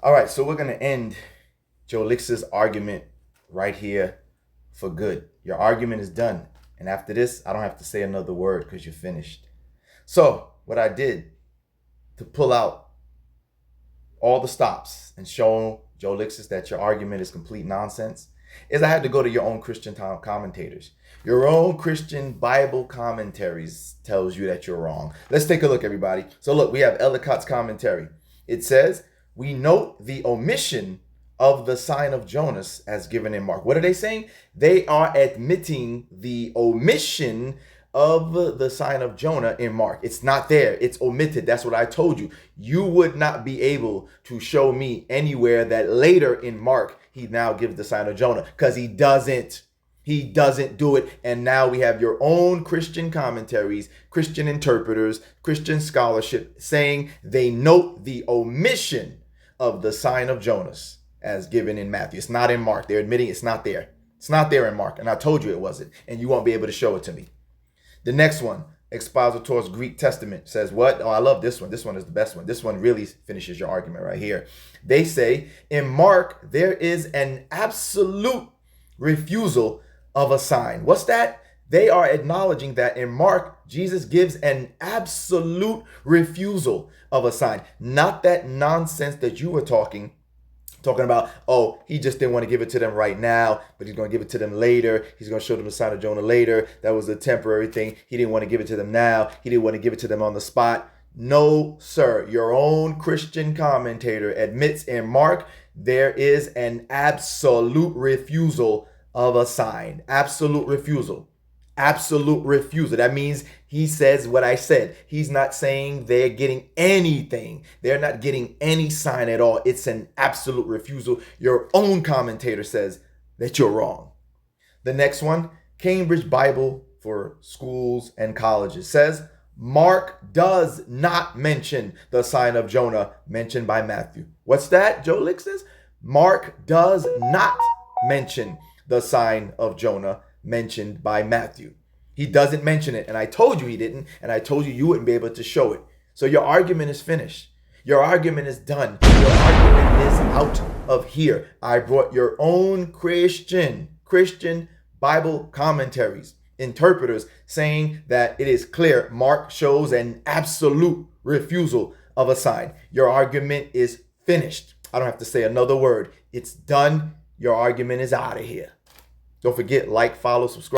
All right, so we're going to end Joe Lix's argument right here for good. Your argument is done. And after this, I don't have to say another word because you're finished. So what I did to pull out all the stops and show Joe Lixis that your argument is complete nonsense is I had to go to your own Christian commentators. Your own Christian Bible commentaries tells you that you're wrong. Let's take a look, everybody. So look, we have Ellicott's commentary. It says, we note the omission of the sign of Jonas as given in Mark. What are they saying? They are admitting the omission of the sign of Jonah in Mark. It's not there. It's omitted. That's what I told you. You would not be able to show me anywhere that later in Mark, he now gives the sign of Jonah, because he doesn't. He doesn't do it. And now we have your own Christian commentaries, Christian interpreters, Christian scholarship saying they note the omission of the sign of Jonas as given in Matthew. It's not in Mark. They're admitting it's not there. It's not there in Mark. And I told you it wasn't. And you won't be able to show it to me. The next one, Expositor's Greek Testament, says what? Oh, I love this one. This one is the best one. This one really finishes your argument right here. They say in Mark, there is an absolute refusal of a sign. What's that? They are acknowledging that in Mark, Jesus gives an absolute refusal of a sign. Not that nonsense that you were talking about, oh, he just didn't want to give it to them right now, but he's going to give it to them later. He's going to show them the sign of Jonah later. That was a temporary thing. He didn't want to give it to them now. He didn't want to give it to them on the spot. No, sir. Your own Christian commentator admits in Mark, there is an absolute refusal of a sign. Absolute refusal. Absolute refusal. That means he says what I said. He's not saying they're getting anything. They're not getting any sign at all. It's an absolute refusal. Your own commentator says that you're wrong. The next one, Cambridge Bible for Schools and Colleges, says Mark does not mention the sign of Jonah mentioned by Matthew. What's that? Joe Lick says Mark does not mention the sign of Jonah mentioned by Matthew. He doesn't mention it, and I told you he didn't, and I told you you wouldn't be able to show it. So your argument is finished. Your argument is done. Your argument is out of here. I brought your own Christian Bible commentaries, interpreters, saying that it is clear Mark shows an absolute refusal of a sign. Your argument is finished. I don't have to say another word. It's done. Your argument is out of here. Don't forget, like, follow, subscribe.